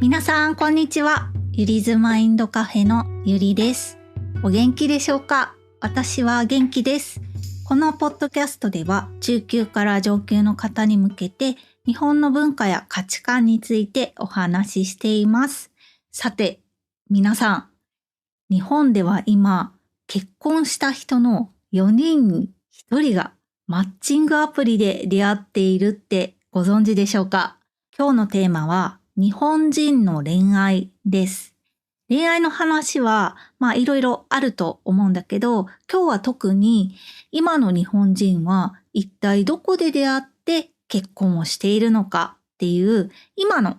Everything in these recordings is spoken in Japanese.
皆さんこんにちは。ゆりずマインドカフェのゆりです。お元気でしょうか？私は元気です。このポッドキャストでは中級から上級の方に向けて日本の文化や価値観についてお話ししています。さて、皆さん、日本では今結婚した人の4人に1人がマッチングアプリで出会っているってご存知でしょうか？今日のテーマは日本人の恋愛です。恋愛の話はいろいろあると思うんだけど、今日は特に今の日本人は一体どこで出会って結婚をしているのかっていう今の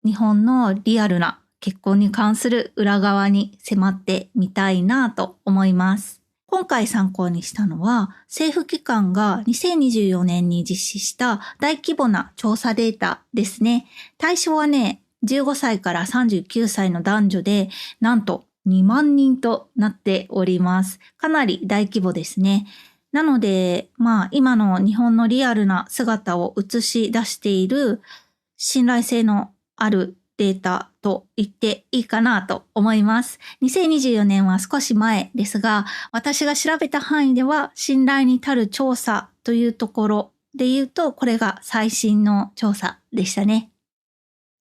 日本のリアルな結婚に関する裏側に迫ってみたいなと思います。今回参考にしたのは政府機関が2024年に実施した大規模な調査データですね。対象はね、15歳から39歳の男女でなんと2万人となっております。かなり大規模ですね。なので、今の日本のリアルな姿を映し出している信頼性のあるデータと言っていいかなと思います。2024年は少し前ですが、私が調べた範囲では信頼に足る調査というところで言うと、これが最新の調査でしたね。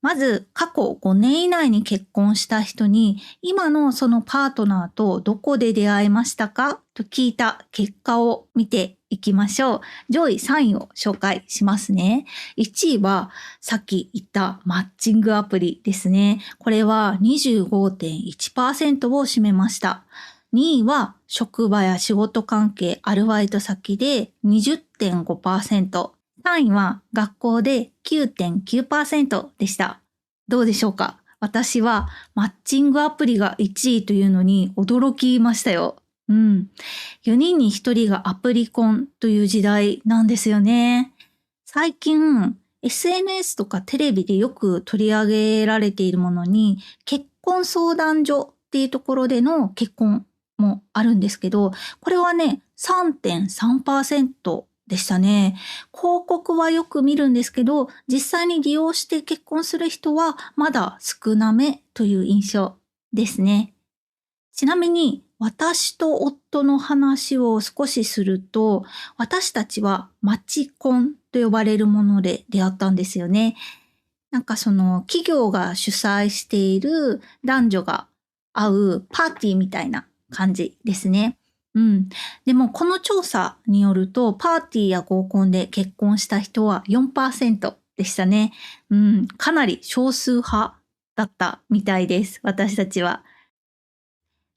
まず過去5年以内に結婚した人に今のそのパートナーとどこで出会いましたかと聞いた結果を見ていきましょう。上位3位を紹介しますね。1位はさっき言ったマッチングアプリですね。これは 25.1% を占めました。2位は職場や仕事関係アルバイト先で 20.5%。3位は学校で 9.9% でした。どうでしょうか？私はマッチングアプリが1位というのに驚きましたよ。4人に1人がアプリ婚という時代なんですよね。最近 SNS とかテレビでよく取り上げられているものに結婚相談所っていうところでの結婚もあるんですけど、これはね 3.3% でしたね。広告はよく見るんですけど、実際に利用して結婚する人はまだ少なめという印象ですね。ちなみに私と夫の話を少しすると、私たちはマチコンと呼ばれるもので出会ったんですよね。企業が主催している男女が会うパーティーみたいな感じですね。でもこの調査によるとパーティーや合コンで結婚した人は 4% でしたね。かなり少数派だったみたいです。私たちは。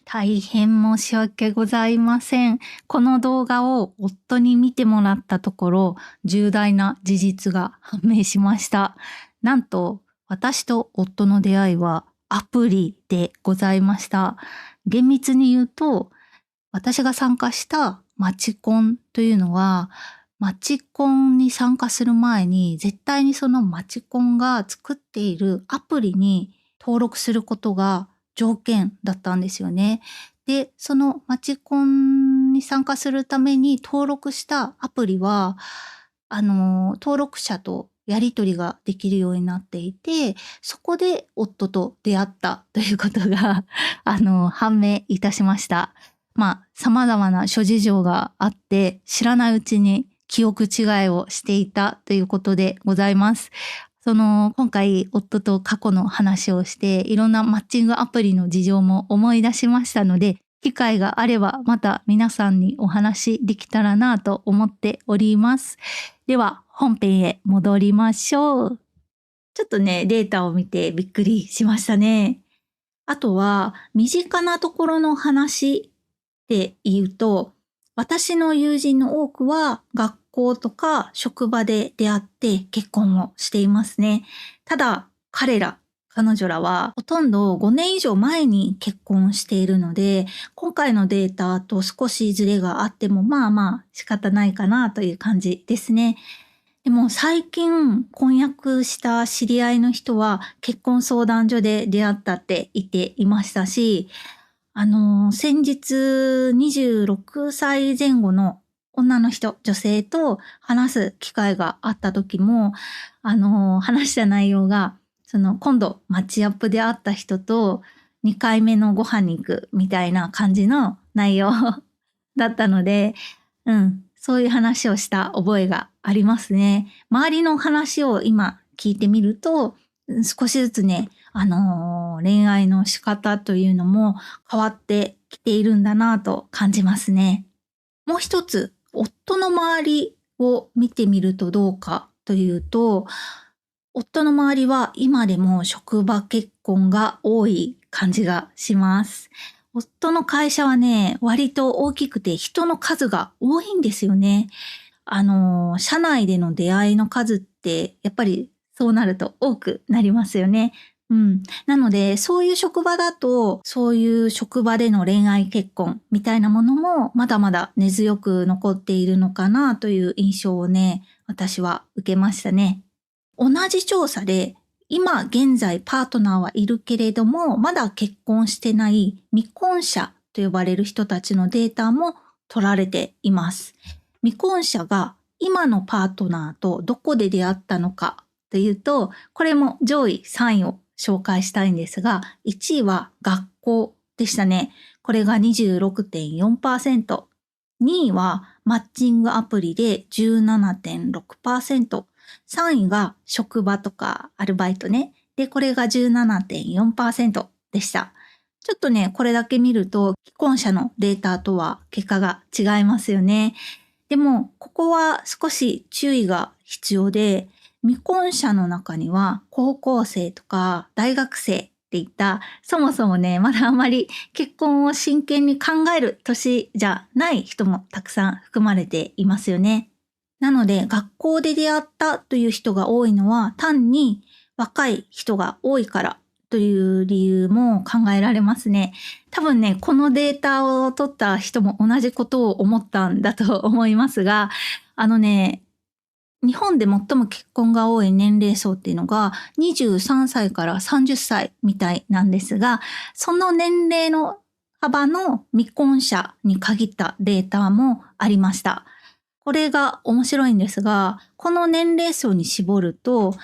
大変申し訳ございません。この動画を夫に見てもらったところ、重大な事実が判明しました。なんと、私と夫の出会いはアプリでございました。厳密に言うと、私が参加したマチコンというのは、マチコンに参加する前に絶対にそのマチコンが作っているアプリに登録することが条件だったんですよね。で、そのマチコンに参加するために登録したアプリは、登録者とやり取りができるようになっていて、そこで夫と出会ったということが判明いたしました。様々な諸事情があって知らないうちに記憶違いをしていたということでございます。今回夫と過去の話をしていろんなマッチングアプリの事情も思い出しましたので、機会があればまた皆さんにお話できたらなと思っております。では本編へ戻りましょう。ちょっとね、データを見てびっくりしましたね。あとは身近なところの話って言うと、私の友人の多くは学校とか職場で出会って結婚をしていますね。ただ彼女らはほとんど5年以上前に結婚しているので、今回のデータと少しズレがあっても仕方ないかなという感じですね。でも最近婚約した知り合いの人は結婚相談所で出会ったって言っていましたし、先日26歳前後の女性と話す機会があった時も、話した内容が、今度マッチアップで会った人と2回目のご飯に行くみたいな感じの内容だったので、そういう話をした覚えがありますね。周りの話を今聞いてみると、少しずつね、恋愛の仕方というのも変わってきているんだなと感じますね。もう一つ、夫の周りを見てみるとどうかというと、夫の周りは今でも職場結婚が多い感じがします。夫の会社はね、割と大きくて人の数が多いんですよね。社内での出会いの数ってやっぱりそうなると多くなりますよね。なので、そういう職場だと、そういう職場での恋愛結婚みたいなものもまだまだ根強く残っているのかなという印象をね、私は受けましたね。同じ調査で、今現在パートナーはいるけれども、まだ結婚してない未婚者と呼ばれる人たちのデータも取られています。未婚者が今のパートナーとどこで出会ったのかというと、これも上位3位を紹介したいんですが、1位は学校でしたね。これが 26.4%。2位はマッチングアプリで 17.6%。3位が職場とかアルバイトね。で、これが 17.4% でした。ちょっとね、これだけ見ると、既婚者のデータとは結果が違いますよね。でも、ここは少し注意が必要で、未婚者の中には高校生とか大学生っていった、そもそもね、まだあまり結婚を真剣に考える年じゃない人もたくさん含まれていますよね。なので、学校で出会ったという人が多いのは、単に若い人が多いからという理由も考えられますね。多分ね、このデータを取った人も同じことを思ったんだと思いますが、日本で最も結婚が多い年齢層っていうのが23歳から30歳みたいなんですが、その年齢の幅の未婚者に限ったデータもありました。これが面白いんですが、この年齢層に絞ると、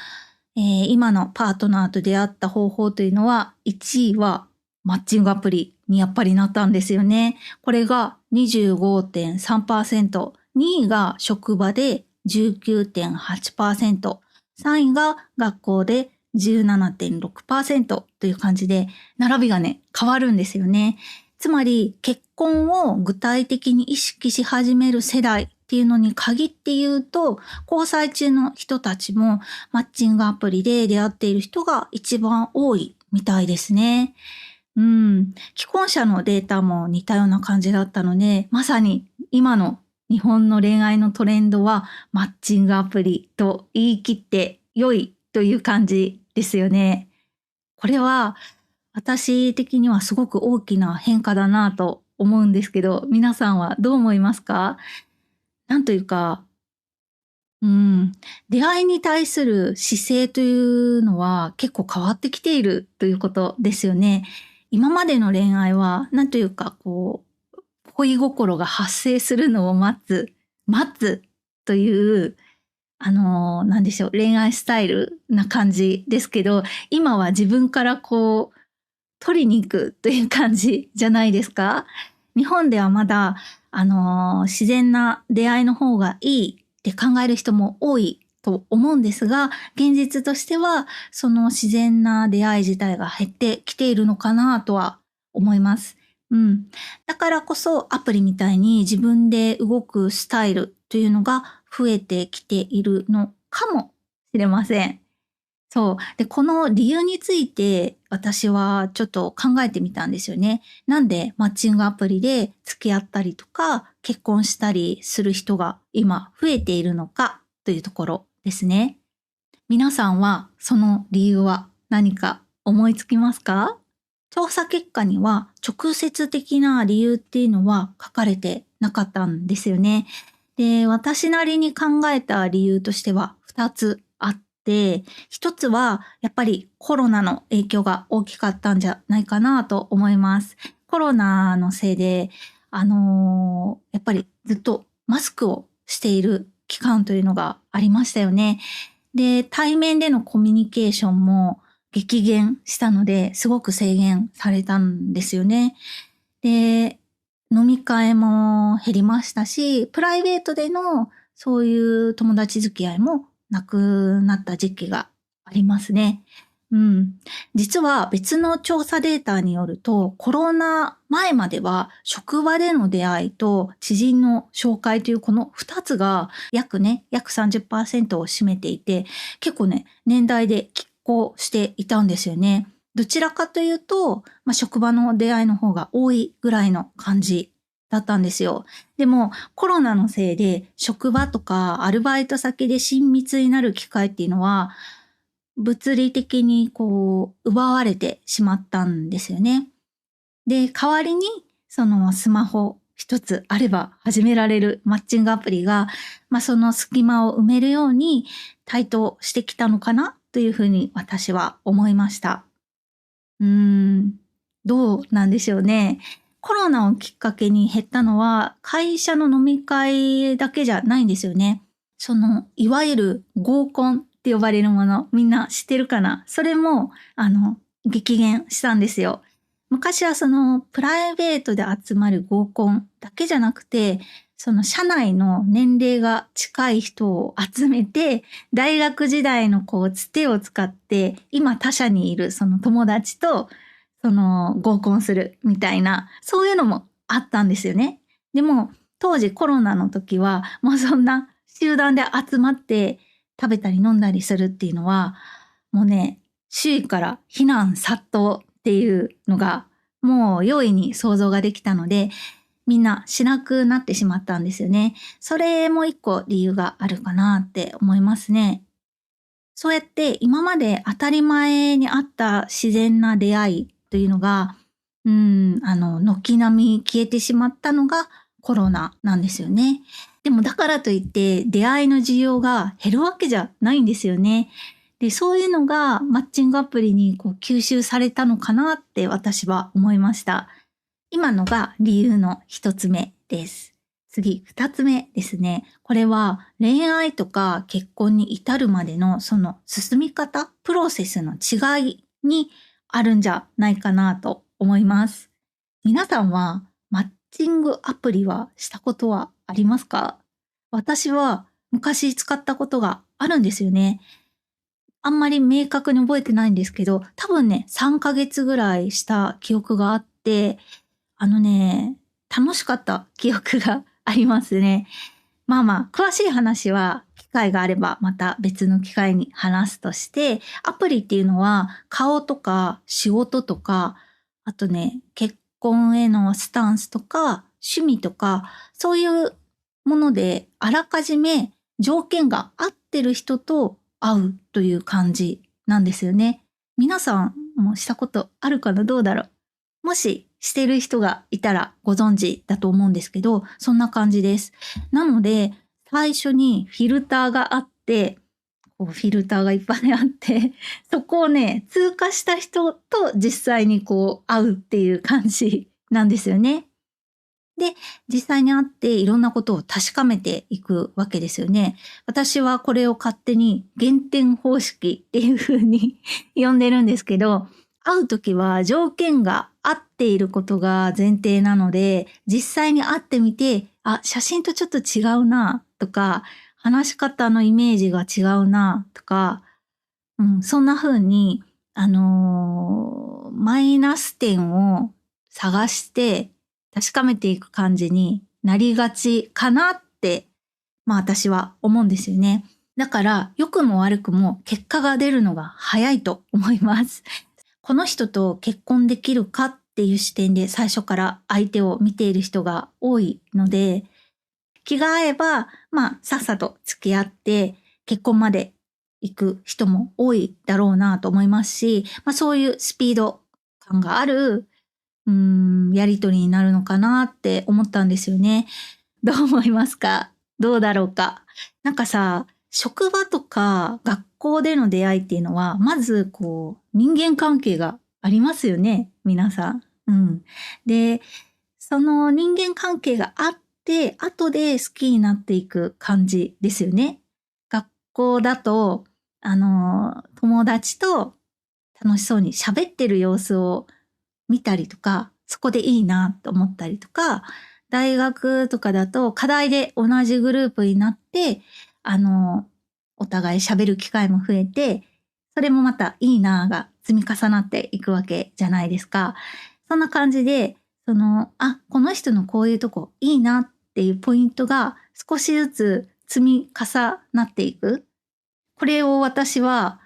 今のパートナーと出会った方法というのは、1位はマッチングアプリにやっぱりなったんですよね。これが 25.3%、2位が職場で 19.8%、3位が学校で 17.6% という感じで、並びがね、変わるんですよね。つまり、結婚を具体的に意識し始める世代っていうのに限って言うと、交際中の人たちもマッチングアプリで出会っている人が一番多いみたいですね。既婚者のデータも似たような感じだったので、まさに今の日本の恋愛のトレンドはマッチングアプリと言い切って良いという感じですよね。これは私的にはすごく大きな変化だなと思うんですけど、皆さんはどう思いますか？なんというか、出会いに対する姿勢というのは結構変わってきているということですよね。今までの恋愛は、なんというか恋心が発生するのを待つという、なんでしょう、恋愛スタイルな感じですけど、今は自分から取りに行くという感じじゃないですか？日本ではまだ、自然な出会いの方がいいって考える人も多いと思うんですが、現実としては、その自然な出会い自体が減ってきているのかなとは思います。だからこそアプリみたいに自分で動くスタイルというのが増えてきているのかもしれません。そう。で、この理由について私はちょっと考えてみたんですよね。なんでマッチングアプリで付き合ったりとか結婚したりする人が今増えているのかというところですね。皆さんはその理由は何か思いつきますか？調査結果には直接的な理由っていうのは書かれてなかったんですよね。で、私なりに考えた理由としては2つあって、1つはやっぱりコロナの影響が大きかったんじゃないかなと思います。コロナのせいで、やっぱりずっとマスクをしている期間というのがありましたよね。で、対面でのコミュニケーションも激減したので、すごく制限されたんですよね。で、飲み会も減りましたし、プライベートでのそういう友達付き合いもなくなった時期がありますね。うん。実は別の調査データによると、コロナ前までは職場での出会いと知人の紹介というこの2つが約30%を占めていて、結構ね、年代で拮抗していたんですよね。どちらかというと、職場の出会いの方が多いぐらいの感じだったんですよ。でもコロナのせいで職場とかアルバイト先で親密になる機会っていうのは物理的に奪われてしまったんですよね。で、代わりにそのスマホ一つあれば始められるマッチングアプリが、その隙間を埋めるように台頭してきたのかなというふうに私は思いました。どうなんでしょうね。コロナをきっかけに減ったのは会社の飲み会だけじゃないんですよね。いわゆる合コンって呼ばれるもの、みんな知ってるかな？それも、激減したんですよ。昔はプライベートで集まる合コンだけじゃなくて、社内の年齢が近い人を集めて、大学時代のつてを使って、今他社にいるその友達と、合コンするみたいな、そういうのもあったんですよね。でも、当時コロナの時は、もうそんな集団で集まって食べたり飲んだりするっていうのは、もうね、周囲から非難殺到っていうのが、もう容易に想像ができたので、みんなしなくなってしまったんですよね。それも一個理由があるかなって思いますね。そうやって今まで当たり前にあった自然な出会いというのが、軒並み消えてしまったのがコロナなんですよね。でもだからといって出会いの需要が減るわけじゃないんですよね。で、そういうのがマッチングアプリに吸収されたのかなって私は思いました。今のが理由の一つ目です。次、二つ目ですね。これは恋愛とか結婚に至るまでのその進み方、プロセスの違いにあるんじゃないかなと思います。皆さんはマッチングアプリはしたことはありますか？私は昔使ったことがあるんですよね。あんまり明確に覚えてないんですけど、多分ね、3ヶ月ぐらいした記憶があって、あのね、楽しかった記憶がありますね。詳しい話は機会があればまた別の機会に話すとして、アプリっていうのは顔とか仕事とか、あとね、結婚へのスタンスとか趣味とか、そういうものであらかじめ条件が合ってる人と会うという感じなんですよね。皆さんもしたことあるかな？どうだろう？もししてる人がいたらご存知だと思うんですけど、そんな感じです。なので、最初にフィルターがあって、フィルターがいっぱいあって、そこをね、通過した人と実際に会うっていう感じなんですよね。で、実際に会っていろんなことを確かめていくわけですよね。私はこれを勝手に減点方式っていう風に呼んでるんですけど、会うときは条件が合っていることが前提なので、実際に会ってみて、写真とちょっと違うなとか、話し方のイメージが違うなとか、そんな風に、マイナス点を探して確かめていく感じになりがちかなって、私は思うんですよね。だから良くも悪くも結果が出るのが早いと思います。この人と結婚できるかっていう視点で最初から相手を見ている人が多いので、気が合えば、さっさと付き合って結婚まで行く人も多いだろうなと思いますし、そういうスピード感がある、やりとりになるのかなって思ったんですよね。どう思いますか？どうだろうか？なんかさ、職場とか学校での出会いっていうのは、まず人間関係がありますよね、皆さん。で、その人間関係があって、後で好きになっていく感じですよね。学校だと、友達と楽しそうに喋ってる様子を見たりとか、そこでいいなと思ったりとか、大学とかだと課題で同じグループになって、お互い喋る機会も増えて、それもまたいいなが積み重なっていくわけじゃないですか。そんな感じで、この人のこういうとこいいなっていうポイントが少しずつ積み重なっていく。これを私は、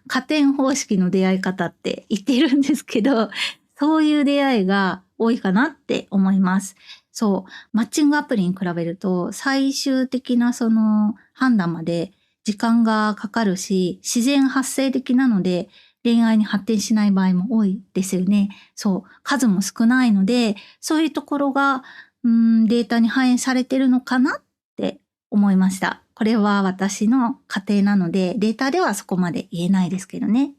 加点方式の出会い方って言っているんですけど、そういう出会いが多いかなって思います。そう、マッチングアプリに比べると、最終的なその判断まで時間がかかるし、自然発生的なので、恋愛に発展しない場合も多いですよね。そう、数も少ないので、そういうところが、データに反映されてるのかなって思いました。これは私の仮定なので、データではそこまで言えないですけどね。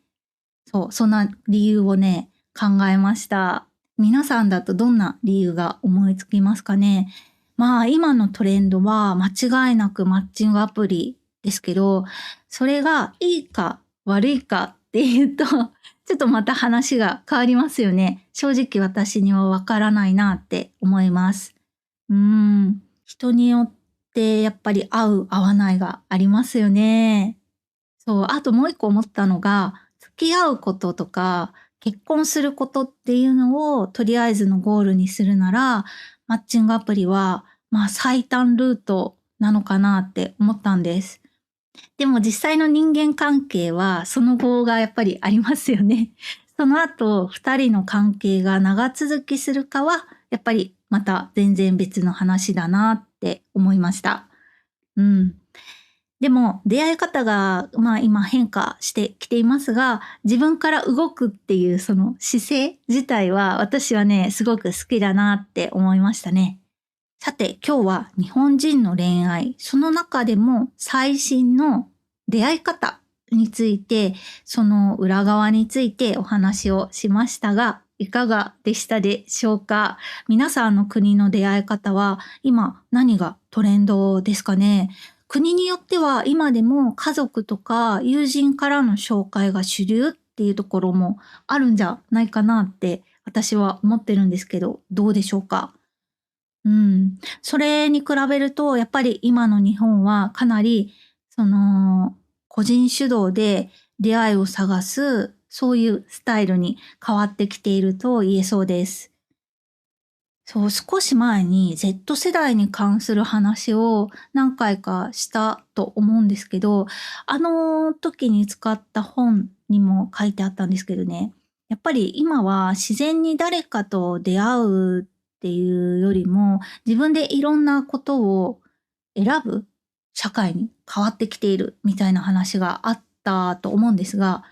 そう、そんな理由をね、考えました。皆さんだとどんな理由が思いつきますかね。まあ今のトレンドは間違いなくマッチングアプリですけど、それがいいか悪いかっていうと、ちょっとまた話が変わりますよね。正直私にはわからないなって思います。人によってやっぱり合う合わないがありますよね。そう、あともう一個思ったのが、付き合うこととか、結婚することっていうのをとりあえずのゴールにするなら、マッチングアプリは、最短ルートなのかなって思ったんです。でも実際の人間関係はその後がやっぱりありますよね。その後、二人の関係が長続きするかは、やっぱりまた全然別の話だなって思いました。でも出会い方が今変化してきていますが、自分から動くっていうその姿勢自体は私はね、すごく好きだなって思いましたね。さて今日は日本人の恋愛、その中でも最新の出会い方について、その裏側についてお話をしましたが、いかがでしたでしょうか。皆さんの国の出会い方は今何がトレンドですかね。国によっては今でも家族とか友人からの紹介が主流っていうところもあるんじゃないかなって私は思ってるんですけど、どうでしょうか。それに比べるとやっぱり今の日本はかなり個人主導で出会いを探すそういうスタイルに変わってきていると言えそうです。そう、少し前に Z 世代に関する話を何回かしたと思うんですけど、あの時に使った本にも書いてあったんですけどね、やっぱり今は自然に誰かと出会うっていうよりも、自分でいろんなことを選ぶ社会に変わってきているみたいな話があったと思うんですが、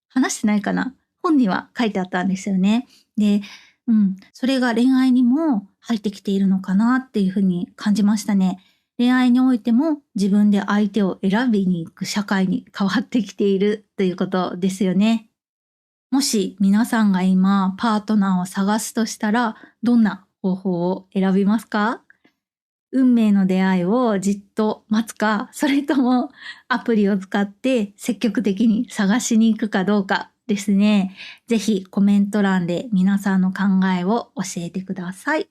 話してないかな？本には書いてあったんですよね。で、それが恋愛にも入ってきているのかなっていうふうに感じましたね。恋愛においても自分で相手を選びに行く社会に変わってきているということですよね。もし皆さんが今パートナーを探すとしたらどんな方法を選びますか？運命の出会いをじっと待つか、それともアプリを使って積極的に探しに行くかどうかですね。ぜひコメント欄で皆さんの考えを教えてください。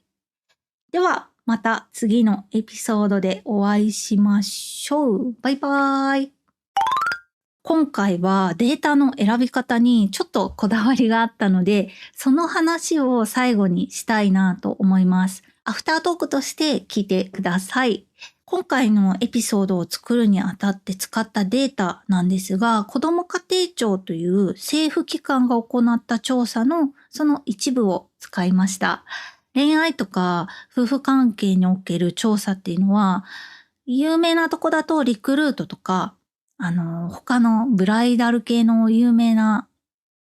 ではまた次のエピソードでお会いしましょう。バイバーイ。今回はデータの選び方にちょっとこだわりがあったので、その話を最後にしたいなと思います。アフタートークとして聞いてください。今回のエピソードを作るにあたって使ったデータなんですが、子ども家庭庁という政府機関が行った調査のその一部を使いました。恋愛とか夫婦関係における調査っていうのは、有名なとこだとリクルートとか、他のブライダル系の有名な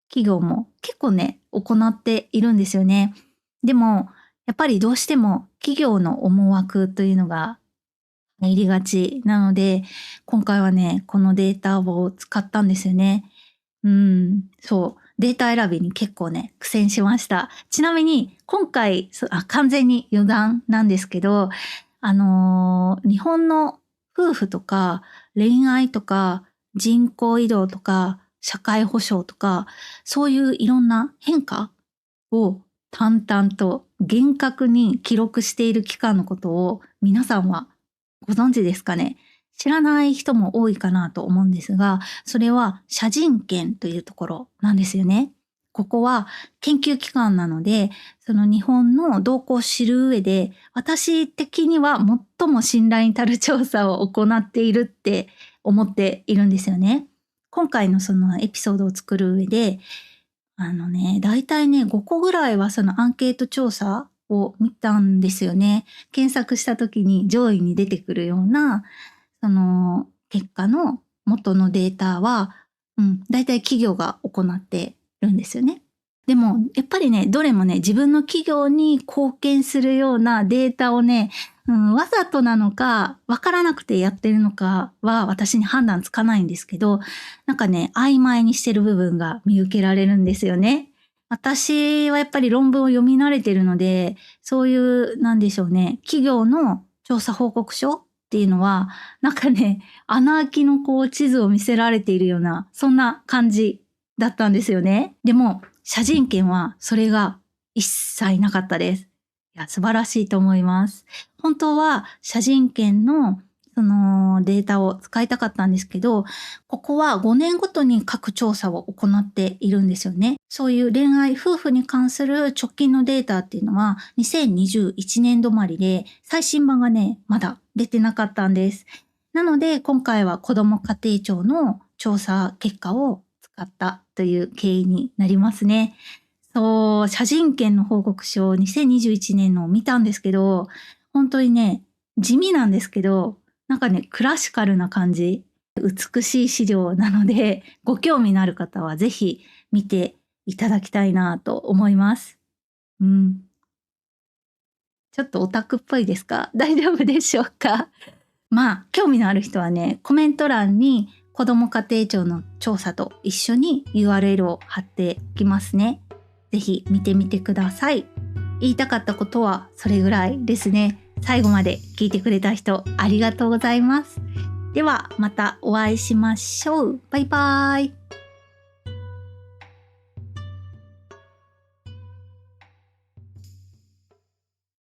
企業も結構ね、行っているんですよね。でも、やっぱりどうしても企業の思惑というのが入りがちなので、今回はね、このデータを使ったんですよね。そう。データ選びに結構ね、苦戦しました。ちなみに、今回、完全に余談なんですけど、日本の夫婦とか恋愛とか人口移動とか社会保障とか、そういういろんな変化を淡々と厳格に記録している機関のことを皆さんはご存知ですかね？知らない人も多いかなと思うんですが、それは社人権というところなんですよね。ここは研究機関なので、その日本の動向を知る上で、私的には最も信頼に足る調査を行っているって思っているんですよね。今回のそのエピソードを作る上で、だいたいね、5個ぐらいはそのアンケート調査を見たんですよね。検索した時に上位に出てくるような、その結果の元のデータは、だいたい企業が行ってるんですよね。でも、やっぱりね、どれもね、自分の企業に貢献するようなデータをね、わざとなのか、わからなくてやってるのかは私に判断つかないんですけど、なんかね、曖昧にしてる部分が見受けられるんですよね。私はやっぱり論文を読み慣れてるので、そういう、なんでしょうね、企業の調査報告書っていうのは、なんかね、穴あきのこう地図を見せられているような、そんな感じだったんですよね。でも、社人権はそれが一切なかったです。いや、素晴らしいと思います。本当は社人権のそのデータを使いたかったんですけど、ここは5年ごとに各調査を行っているんですよね。そういう恋愛、夫婦に関する直近のデータっていうのは2021年度まりで、最新版がね、まだ出てなかったんです。なので今回は子ども家庭庁の調査結果を使ったという経緯になりますね。そう、社人権の報告書2021年のを見たんですけど、本当にね、地味なんですけど、なんかね、クラシカルな感じ、美しい資料なので、ご興味のある方はぜひ見ていただきたいなと思います。ちょっとオタクっぽいですか？大丈夫でしょうか？まあ、興味のある人はね、コメント欄に子ども家庭庁の調査と一緒に URL を貼っておきますね。ぜひ見てみてください。言いたかったことはそれぐらいですね。最後まで聞いてくれた人ありがとうございます。ではまたお会いしましょう。バイバーイ。